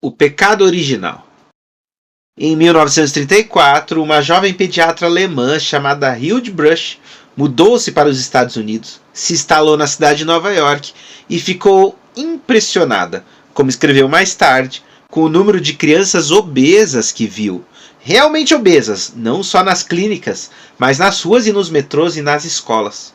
O pecado original. Em 1934, uma jovem pediatra alemã chamada Hilde Brush mudou-se para os Estados Unidos, se instalou na cidade de Nova York e ficou impressionada, como escreveu mais tarde, com o número de crianças obesas que viu. Realmente obesas, não só nas clínicas, mas nas ruas e nos metrôs e nas escolas.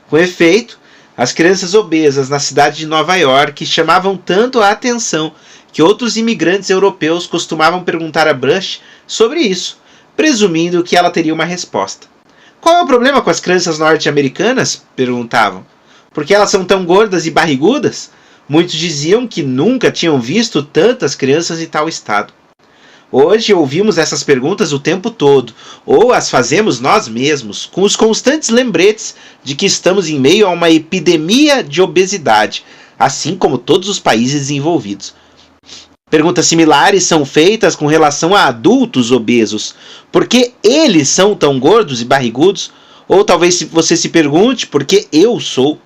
Com efeito, as crianças obesas na cidade de Nova York chamavam tanto a atenção que outros imigrantes europeus costumavam perguntar a Brush sobre isso, presumindo que ela teria uma resposta. Qual é o problema com as crianças norte-americanas? Perguntavam. Por que elas são tão gordas e barrigudas? Muitos diziam que nunca tinham visto tantas crianças em tal estado. Hoje ouvimos essas perguntas o tempo todo, ou as fazemos nós mesmos, com os constantes lembretes de que estamos em meio a uma epidemia de obesidade, assim como todos os países desenvolvidos. Perguntas similares são feitas com relação a adultos obesos. Por que eles são tão gordos e barrigudos? Ou talvez você se pergunte por que eu sou.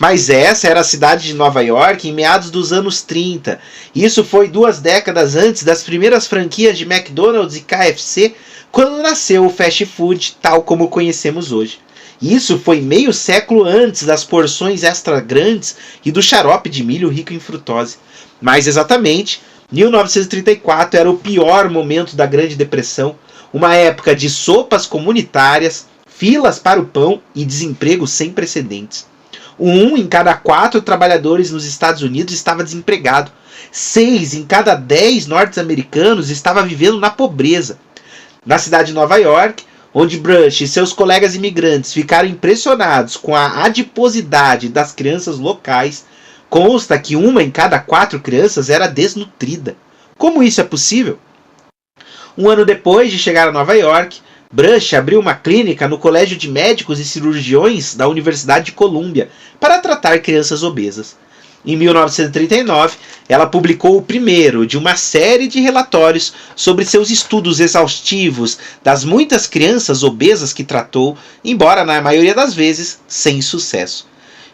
Mas essa era a cidade de Nova York em meados dos anos 30. Isso foi 2 décadas antes das primeiras franquias de McDonald's e KFC, quando nasceu o fast food tal como conhecemos hoje. Isso foi meio século antes das porções extra grandes e do xarope de milho rico em frutose. Mais exatamente, 1934 era o pior momento da Grande Depressão, uma época de sopas comunitárias, filas para o pão e desemprego sem precedentes. 1 em cada 4 trabalhadores nos Estados Unidos estava desempregado. 6 em cada 10 norte-americanos estava vivendo na pobreza. Na cidade de Nova York, onde Brush e seus colegas imigrantes ficaram impressionados com a adiposidade das crianças locais, consta que 1 em cada 4 crianças era desnutrida. Como isso é possível? 1 ano depois de chegar a Nova York, Brush abriu uma clínica no Colégio de Médicos e Cirurgiões da Universidade de Colômbia para tratar crianças obesas. Em 1939, ela publicou o primeiro de uma série de relatórios sobre seus estudos exaustivos das muitas crianças obesas que tratou, embora na maioria das vezes sem sucesso.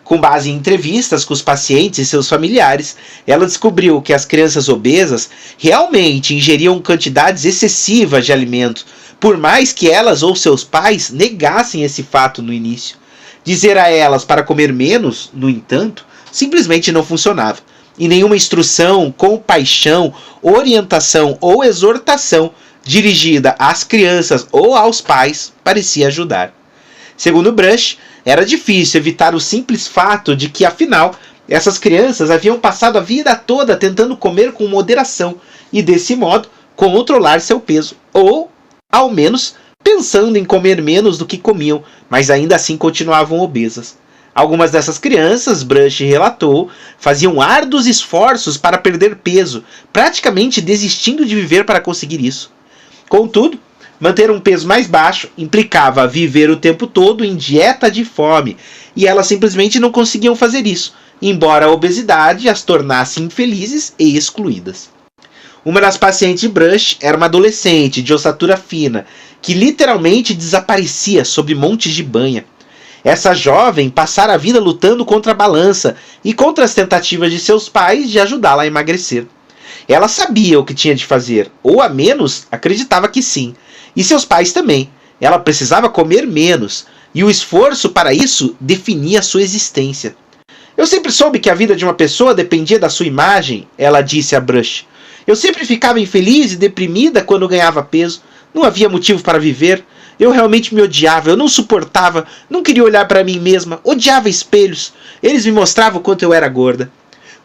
Com base em entrevistas com os pacientes e seus familiares, ela descobriu que as crianças obesas realmente ingeriam quantidades excessivas de alimento, por mais que elas ou seus pais negassem esse fato no início. Dizer a elas para comer menos, no entanto, simplesmente não funcionava. E nenhuma instrução, compaixão, orientação ou exortação dirigida às crianças ou aos pais parecia ajudar. Segundo Brush, era difícil evitar o simples fato de que, afinal, essas crianças haviam passado a vida toda tentando comer com moderação e, desse modo, controlar seu peso, ou, ao menos, pensando em comer menos do que comiam, mas ainda assim continuavam obesas. Algumas dessas crianças, Brush relatou, faziam árduos esforços para perder peso, praticamente desistindo de viver para conseguir isso. Contudo, manter um peso mais baixo implicava viver o tempo todo em dieta de fome, e elas simplesmente não conseguiam fazer isso, embora a obesidade as tornasse infelizes e excluídas. Uma das pacientes de Brush era uma adolescente de ossatura fina, que literalmente desaparecia sob montes de banha. Essa jovem passara a vida lutando contra a balança e contra as tentativas de seus pais de ajudá-la a emagrecer. Ela sabia o que tinha de fazer, ou a menos acreditava que sim. E seus pais também. Ela precisava comer menos, e o esforço para isso definia sua existência. Eu sempre soube que a vida de uma pessoa dependia da sua imagem, ela disse a Brush. Eu sempre ficava infeliz e deprimida quando ganhava peso. Não havia motivo para viver. Eu realmente me odiava, eu não suportava, não queria olhar para mim mesma, odiava espelhos. Eles me mostravam o quanto eu era gorda.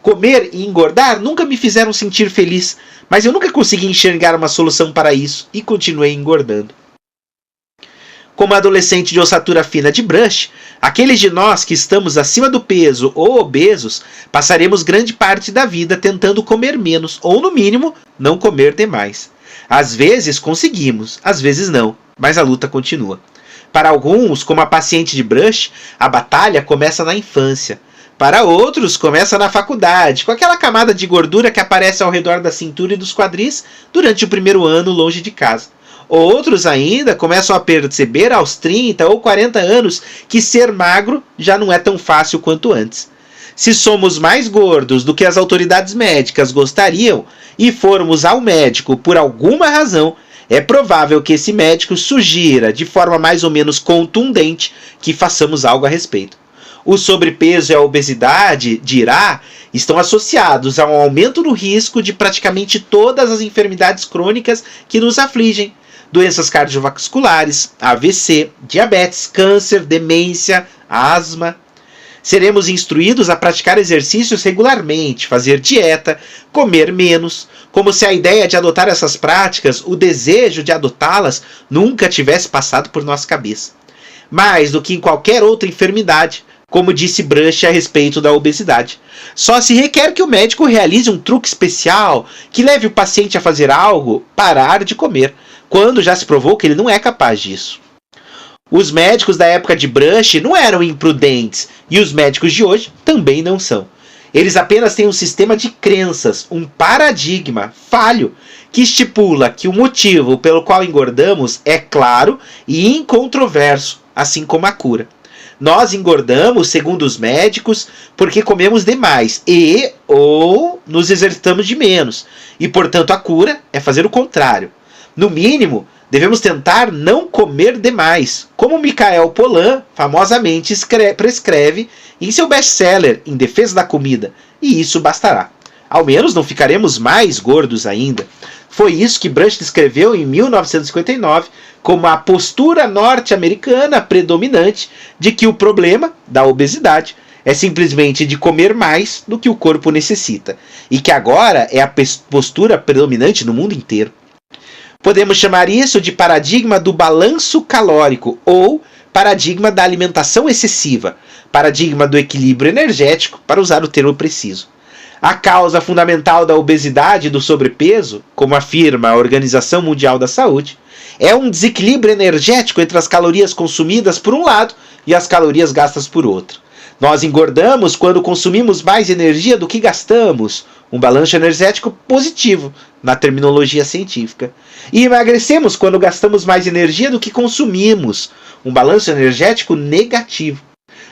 Comer e engordar nunca me fizeram sentir feliz, mas eu nunca consegui enxergar uma solução para isso e continuei engordando. Como adolescente de ossatura fina de Brush, aqueles de nós que estamos acima do peso ou obesos passaremos grande parte da vida tentando comer menos ou, no mínimo, não comer demais. Às vezes conseguimos, às vezes não, mas a luta continua. Para alguns, como a paciente de Brush, a batalha começa na infância. Para outros, começa na faculdade, com aquela camada de gordura que aparece ao redor da cintura e dos quadris durante o primeiro ano longe de casa. Outros ainda começam a perceber aos 30 ou 40 anos que ser magro já não é tão fácil quanto antes. Se somos mais gordos do que as autoridades médicas gostariam e formos ao médico por alguma razão, é provável que esse médico sugira de forma mais ou menos contundente que façamos algo a respeito. O sobrepeso e a obesidade, dirá, estão associados a um aumento no risco de praticamente todas as enfermidades crônicas que nos afligem. Doenças cardiovasculares, AVC, diabetes, câncer, demência, asma. Seremos instruídos a praticar exercícios regularmente, fazer dieta, comer menos, como se a ideia de adotar essas práticas, o desejo de adotá-las, nunca tivesse passado por nossa cabeça. Mais do que em qualquer outra enfermidade, como disse Brush a respeito da obesidade. Só se requer que o médico realize um truque especial que leve o paciente a fazer algo, parar de comer, quando já se provou que ele não é capaz disso. Os médicos da época de Brush não eram imprudentes, e os médicos de hoje também não são. Eles apenas têm um sistema de crenças, um paradigma falho, que estipula que o motivo pelo qual engordamos é claro e incontroverso, assim como a cura. Nós engordamos, segundo os médicos, porque comemos demais ou nos exercitamos de menos, e portanto a cura é fazer o contrário. No mínimo, devemos tentar não comer demais, como Michael Pollan famosamente prescreve em seu best-seller Em Defesa da Comida, e isso bastará. Ao menos não ficaremos mais gordos ainda. Foi isso que Brush descreveu em 1959 como a postura norte-americana predominante de que o problema da obesidade é simplesmente de comer mais do que o corpo necessita, e que agora é a postura predominante no mundo inteiro. Podemos chamar isso de paradigma do balanço calórico ou paradigma da alimentação excessiva, paradigma do equilíbrio energético, para usar o termo preciso. A causa fundamental da obesidade e do sobrepeso, como afirma a Organização Mundial da Saúde, é um desequilíbrio energético entre as calorias consumidas por um lado e as calorias gastas por outro. Nós engordamos quando consumimos mais energia do que gastamos, um balanço energético positivo, na terminologia científica. E emagrecemos quando gastamos mais energia do que consumimos, um balanço energético negativo.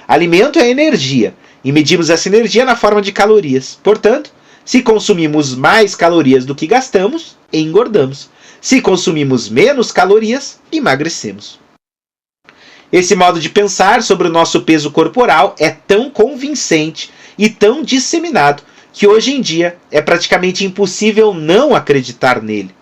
Alimento é energia, e medimos essa energia na forma de calorias. Portanto, se consumimos mais calorias do que gastamos, engordamos. Se consumimos menos calorias, emagrecemos. Esse modo de pensar sobre o nosso peso corporal é tão convincente e tão disseminado que hoje em dia é praticamente impossível não acreditar nele.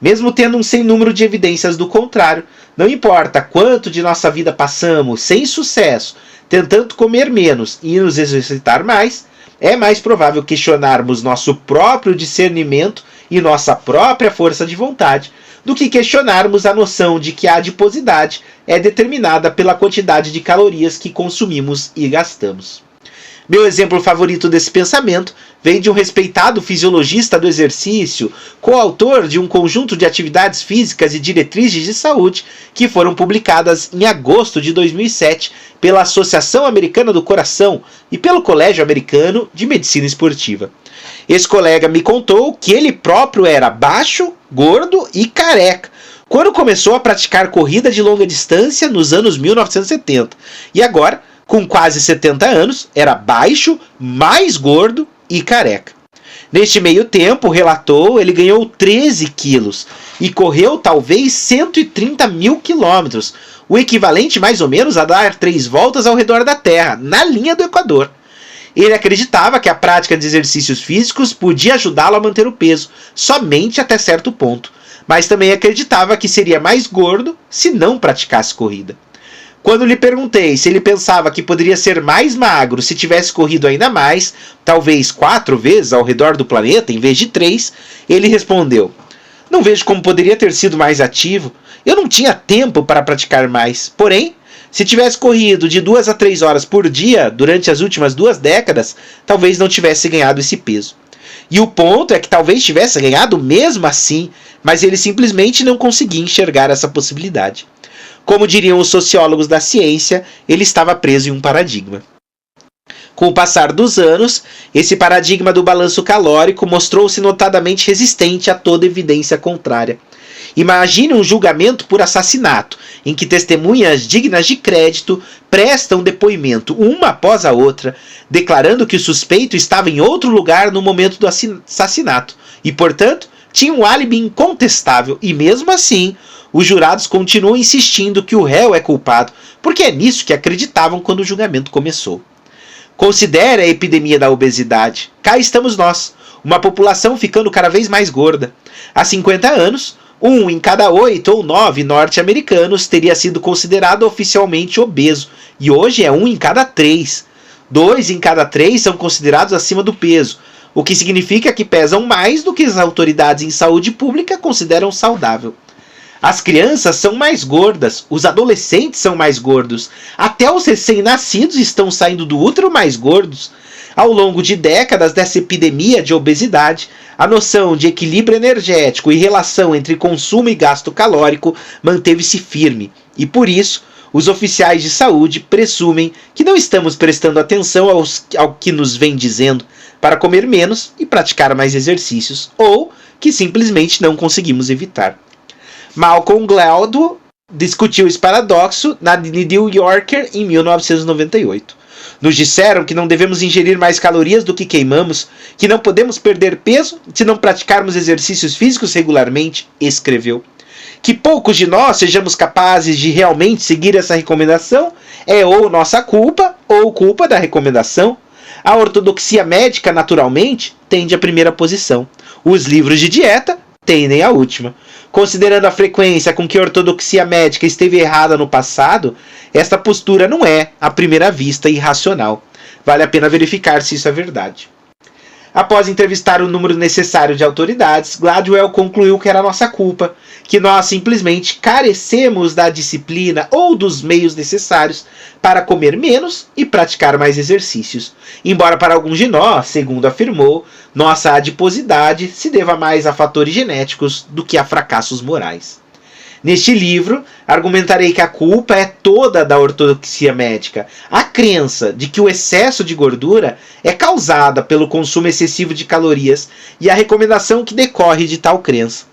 Mesmo tendo um sem número de evidências do contrário, não importa quanto de nossa vida passamos sem sucesso, tentando comer menos e nos exercitar mais, é mais provável questionarmos nosso próprio discernimento e nossa própria força de vontade do que questionarmos a noção de que a adiposidade é determinada pela quantidade de calorias que consumimos e gastamos. Meu exemplo favorito desse pensamento vem de um respeitado fisiologista do exercício, coautor de um conjunto de atividades físicas e diretrizes de saúde que foram publicadas em agosto de 2007 pela Associação Americana do Coração e pelo Colégio Americano de Medicina Esportiva. Esse colega me contou que ele próprio era baixo, gordo e careca quando começou a praticar corrida de longa distância nos anos 1970, e agora, com quase 70 anos, era baixo, mais gordo e careca. Neste meio tempo, relatou, ele ganhou 13 quilos e correu talvez 130 mil quilômetros, o equivalente mais ou menos a dar 3 voltas ao redor da Terra, na linha do Equador. Ele acreditava que a prática de exercícios físicos podia ajudá-lo a manter o peso, somente até certo ponto, mas também acreditava que seria mais gordo se não praticasse corrida. Quando lhe perguntei se ele pensava que poderia ser mais magro se tivesse corrido ainda mais, talvez 4 vezes ao redor do planeta em vez de 3, ele respondeu: "Não vejo como poderia ter sido mais ativo. Eu não tinha tempo para praticar mais. Porém, se tivesse corrido de 2 a 3 horas por dia durante as últimas 2 décadas, talvez não tivesse ganhado esse peso. E o ponto é que talvez tivesse ganhado mesmo assim, mas ele simplesmente não conseguia enxergar essa possibilidade. Como diriam os sociólogos da ciência, ele estava preso em um paradigma." Com o passar dos anos, esse paradigma do balanço calórico mostrou-se notadamente resistente a toda evidência contrária. Imagine um julgamento por assassinato, em que testemunhas dignas de crédito prestam depoimento uma após a outra, declarando que o suspeito estava em outro lugar no momento do assassinato e, portanto, tinha um álibi incontestável, e mesmo assim, os jurados continuam insistindo que o réu é culpado, porque é nisso que acreditavam quando o julgamento começou. Considere a epidemia da obesidade. Cá estamos nós, uma população ficando cada vez mais gorda. Há 50 anos, 1 em cada 8 ou 9 norte-americanos teria sido considerado oficialmente obeso, e hoje é 1 em cada 3. 2 em cada 3 são considerados acima do peso, o que significa que pesam mais do que as autoridades em saúde pública consideram saudável. As crianças são mais gordas, os adolescentes são mais gordos, até os recém-nascidos estão saindo do útero mais gordos. Ao longo de décadas dessa epidemia de obesidade, a noção de equilíbrio energético e relação entre consumo e gasto calórico manteve-se firme, e por isso, os oficiais de saúde presumem que não estamos prestando atenção ao que nos vem dizendo para comer menos e praticar mais exercícios, ou que simplesmente não conseguimos evitar. Malcolm Gladwell discutiu esse paradoxo na The New Yorker em 1998. Nos disseram que não devemos ingerir mais calorias do que queimamos, que não podemos perder peso se não praticarmos exercícios físicos regularmente, escreveu. Que poucos de nós sejamos capazes de realmente seguir essa recomendação é ou nossa culpa ou culpa da recomendação. A ortodoxia médica, naturalmente, tende à primeira posição. Os livros de dieta tendem à última. Considerando a frequência com que a ortodoxia médica esteve errada no passado, esta postura não é, à primeira vista, irracional. Vale a pena verificar se isso é verdade. Após entrevistar o número necessário de autoridades, Gladwell concluiu que era nossa culpa, que nós simplesmente carecemos da disciplina ou dos meios necessários para comer menos e praticar mais exercícios. Embora para alguns de nós, segundo afirmou, nossa adiposidade se deva mais a fatores genéticos do que a fracassos morais. Neste livro, argumentarei que a culpa é toda da ortodoxia médica. A crença de que o excesso de gordura é causada pelo consumo excessivo de calorias e a recomendação que decorre de tal crença.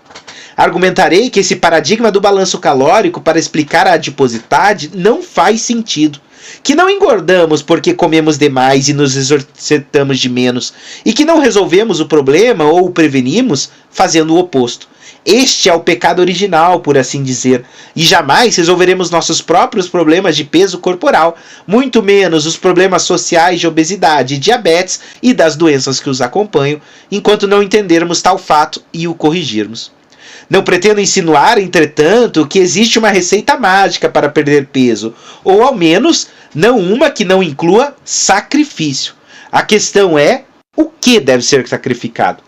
Argumentarei que esse paradigma do balanço calórico para explicar a adiposidade não faz sentido. Que não engordamos porque comemos demais e nos exercitamos de menos, e que não resolvemos o problema ou o prevenimos fazendo o oposto. Este é o pecado original, por assim dizer, e jamais resolveremos nossos próprios problemas de peso corporal, muito menos os problemas sociais de obesidade, diabetes e das doenças que os acompanham, enquanto não entendermos tal fato e o corrigirmos. Não pretendo insinuar, entretanto, que existe uma receita mágica para perder peso, ou ao menos não uma que não inclua sacrifício. A questão é o que deve ser sacrificado.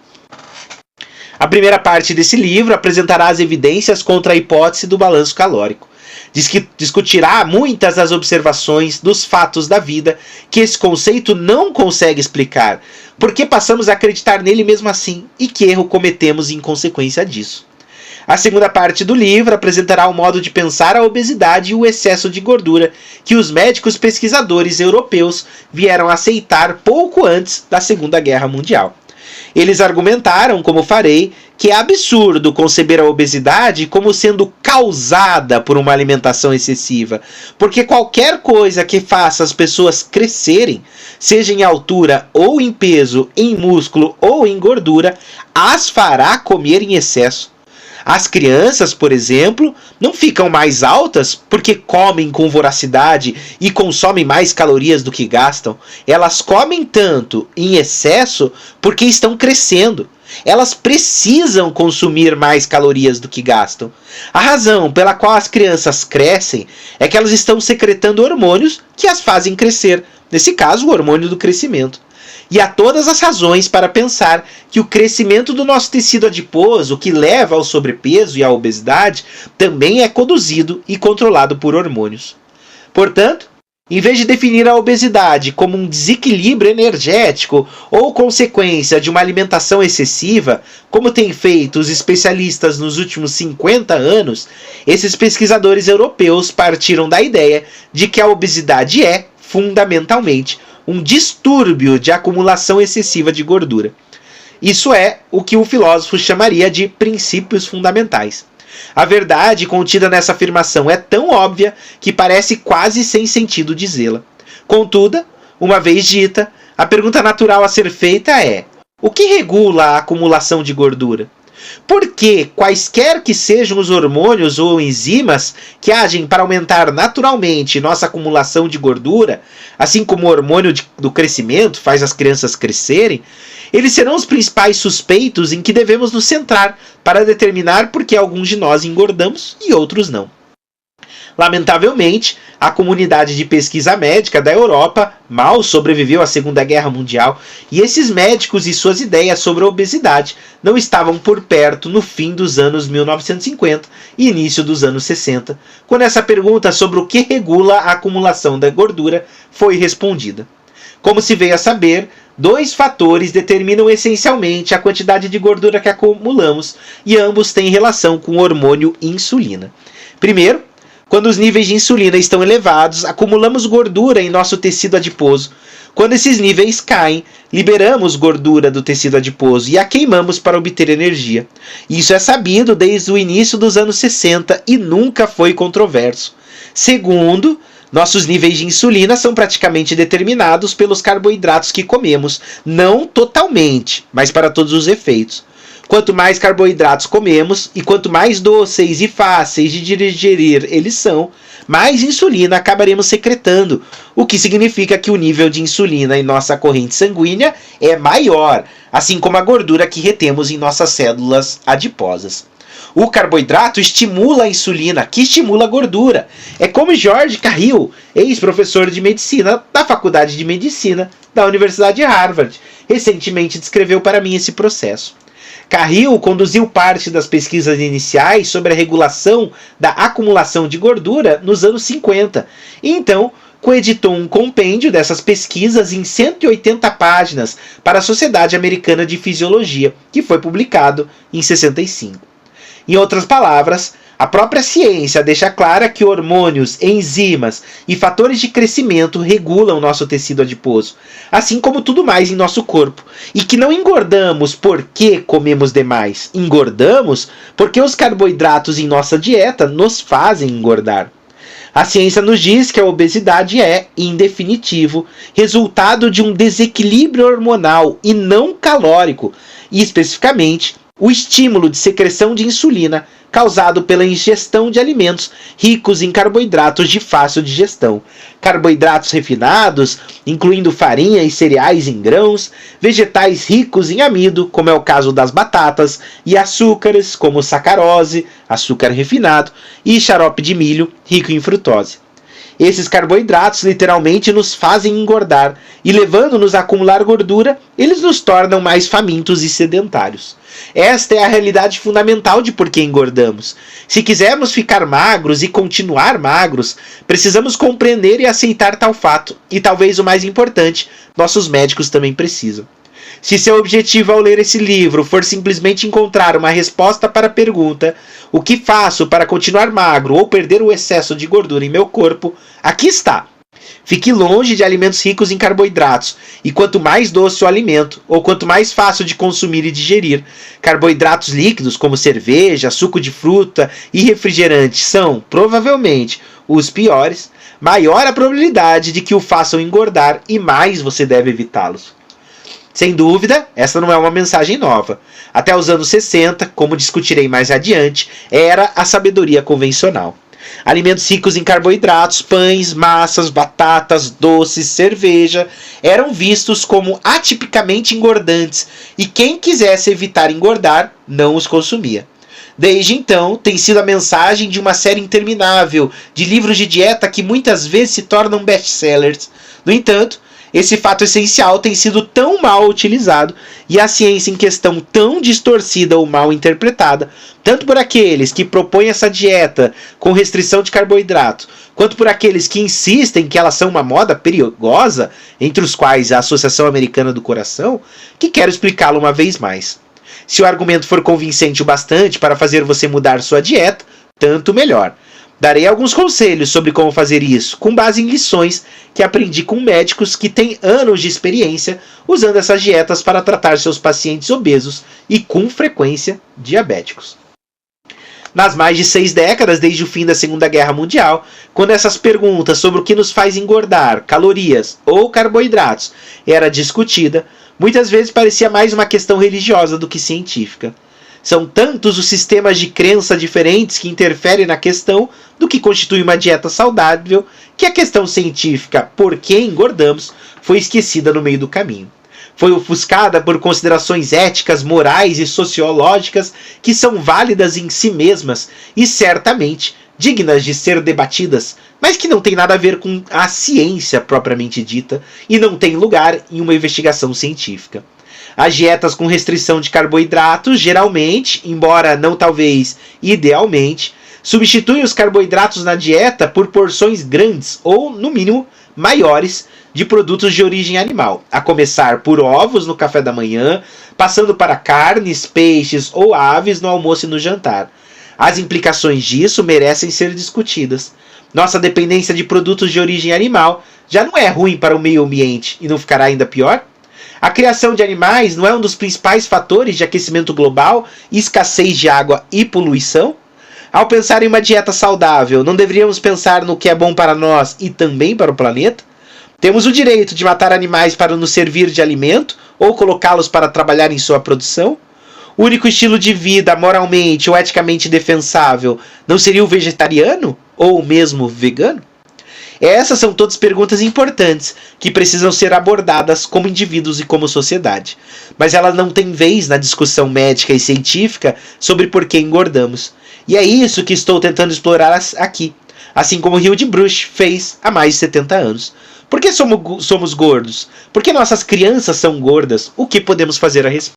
A primeira parte desse livro apresentará as evidências contra a hipótese do balanço calórico. Discutirá muitas das observações dos fatos da vida que esse conceito não consegue explicar, porque passamos a acreditar nele mesmo assim e que erro cometemos em consequência disso. A segunda parte do livro apresentará o modo de pensar a obesidade e o excesso de gordura que os médicos pesquisadores europeus vieram aceitar pouco antes da Segunda Guerra Mundial. Eles argumentaram, como farei, que é absurdo conceber a obesidade como sendo causada por uma alimentação excessiva, porque qualquer coisa que faça as pessoas crescerem, seja em altura ou em peso, em músculo ou em gordura, as fará comer em excesso. As crianças, por exemplo, não ficam mais altas porque comem com voracidade e consomem mais calorias do que gastam. Elas comem tanto em excesso porque estão crescendo. Elas precisam consumir mais calorias do que gastam. A razão pela qual as crianças crescem é que elas estão secretando hormônios que as fazem crescer. Nesse caso, o hormônio do crescimento. E há todas as razões para pensar que o crescimento do nosso tecido adiposo, que leva ao sobrepeso e à obesidade, também é conduzido e controlado por hormônios. Portanto, em vez de definir a obesidade como um desequilíbrio energético ou consequência de uma alimentação excessiva, como têm feito os especialistas nos últimos 50 anos, esses pesquisadores europeus partiram da ideia de que a obesidade é, fundamentalmente, um distúrbio de acumulação excessiva de gordura. Isso é o que o filósofo chamaria de princípios fundamentais. A verdade contida nessa afirmação é tão óbvia que parece quase sem sentido dizê-la. Contudo, uma vez dita, a pergunta natural a ser feita é: o que regula a acumulação de gordura? Porque, quaisquer que sejam os hormônios ou enzimas que agem para aumentar naturalmente nossa acumulação de gordura, assim como o hormônio do crescimento faz as crianças crescerem, eles serão os principais suspeitos em que devemos nos centrar para determinar por que alguns de nós engordamos e outros não. Lamentavelmente, a comunidade de pesquisa médica da Europa mal sobreviveu à Segunda Guerra Mundial e esses médicos e suas ideias sobre a obesidade não estavam por perto no fim dos anos 1950 e início dos anos 60, quando essa pergunta sobre o que regula a acumulação da gordura foi respondida. Como se veio a saber, 2 fatores determinam essencialmente a quantidade de gordura que acumulamos e ambos têm relação com o hormônio insulina. Primeiro, quando os níveis de insulina estão elevados, acumulamos gordura em nosso tecido adiposo. Quando esses níveis caem, liberamos gordura do tecido adiposo e a queimamos para obter energia. Isso é sabido desde o início dos anos 60 e nunca foi controverso. Segundo, nossos níveis de insulina são praticamente determinados pelos carboidratos que comemos, não totalmente, mas para todos os efeitos. Quanto mais carboidratos comemos e quanto mais doces e fáceis de digerir eles são, mais insulina acabaremos secretando, o que significa que o nível de insulina em nossa corrente sanguínea é maior, assim como a gordura que retemos em nossas células adiposas. O carboidrato estimula a insulina, que estimula a gordura. É como George Cahill, ex-professor de medicina da Faculdade de Medicina da Universidade de Harvard, recentemente descreveu para mim esse processo. Cahill conduziu parte das pesquisas iniciais sobre a regulação da acumulação de gordura nos anos 50 e então coeditou um compêndio dessas pesquisas em 180 páginas para a Sociedade Americana de Fisiologia, que foi publicado em 65. Em outras palavras, a própria ciência deixa clara que hormônios, enzimas e fatores de crescimento regulam nosso tecido adiposo, assim como tudo mais em nosso corpo, e que não engordamos porque comemos demais, engordamos porque os carboidratos em nossa dieta nos fazem engordar. A ciência nos diz que a obesidade é, em definitivo, resultado de um desequilíbrio hormonal e não calórico, e especificamente o estímulo de secreção de insulina causado pela ingestão de alimentos ricos em carboidratos de fácil digestão, carboidratos refinados, incluindo farinha e cereais em grãos, vegetais ricos em amido, como é o caso das batatas, e açúcares, como sacarose, açúcar refinado, e xarope de milho, rico em frutose. Esses carboidratos literalmente nos fazem engordar e, levando-nos a acumular gordura, eles nos tornam mais famintos e sedentários. Esta é a realidade fundamental de por que engordamos. Se quisermos ficar magros e continuar magros, precisamos compreender e aceitar tal fato, e talvez o mais importante, nossos médicos também precisam. Se seu objetivo ao ler esse livro for simplesmente encontrar uma resposta para a pergunta: o que faço para continuar magro ou perder o excesso de gordura em meu corpo? Aqui está. Fique longe de alimentos ricos em carboidratos, e quanto mais doce o alimento, ou quanto mais fácil de consumir e digerir, carboidratos líquidos como cerveja, suco de fruta e refrigerante são, provavelmente, os piores, maior a probabilidade de que o façam engordar e mais você deve evitá-los. Sem dúvida, essa não é uma mensagem nova. Até os anos 60, como discutirei mais adiante, era a sabedoria convencional. Alimentos ricos em carboidratos, pães, massas, batatas, doces, cerveja, eram vistos como atipicamente engordantes e quem quisesse evitar engordar não os consumia. Desde então, tem sido a mensagem de uma série interminável de livros de dieta que muitas vezes se tornam best-sellers. No entanto, esse fato essencial tem sido tão mal utilizado e a ciência em questão tão distorcida ou mal interpretada, tanto por aqueles que propõem essa dieta com restrição de carboidrato, quanto por aqueles que insistem que elas são uma moda perigosa, entre os quais a Associação Americana do Coração, que quero explicá-lo uma vez mais. Se o argumento for convincente o bastante para fazer você mudar sua dieta, tanto melhor. Darei alguns conselhos sobre como fazer isso, com base em lições que aprendi com médicos que têm anos de experiência usando essas dietas para tratar seus pacientes obesos e, com frequência, diabéticos. nas mais de 6 décadas desde o fim da Segunda Guerra Mundial, quando essas perguntas sobre o que nos faz engordar, calorias ou carboidratos, era discutida, muitas vezes parecia mais uma questão religiosa do que científica. São tantos os sistemas de crença diferentes que interferem na questão do que constitui uma dieta saudável, que a questão científica, por que engordamos, foi esquecida no meio do caminho. Foi ofuscada por considerações éticas, morais e sociológicas que são válidas em si mesmas e certamente dignas de ser debatidas, mas que não tem nada a ver com a ciência propriamente dita e não tem lugar em uma investigação científica. As dietas com restrição de carboidratos geralmente, embora não talvez idealmente, substituem os carboidratos na dieta por porções grandes ou, no mínimo, maiores de produtos de origem animal, a começar por ovos no café da manhã, passando para carnes, peixes ou aves no almoço e no jantar. As implicações disso merecem ser discutidas. Nossa dependência de produtos de origem animal já não é ruim para o meio ambiente e não ficará ainda pior? A criação de animais não é um dos principais fatores de aquecimento global, escassez de água e poluição? Ao pensar em uma dieta saudável, não deveríamos pensar no que é bom para nós e também para o planeta? Temos o direito de matar animais para nos servir de alimento ou colocá-los para trabalhar em sua produção? O único estilo de vida moralmente ou eticamente defensável não seria o vegetariano ou mesmo vegano? Essas são todas perguntas importantes que precisam ser abordadas como indivíduos e como sociedade. Mas elas não têm vez na discussão médica e científica sobre por que engordamos. E é isso que estou tentando explorar aqui, assim como Hildebruch fez há mais de 70 anos. Por que somos gordos? Por que nossas crianças são gordas? O que podemos fazer a respeito?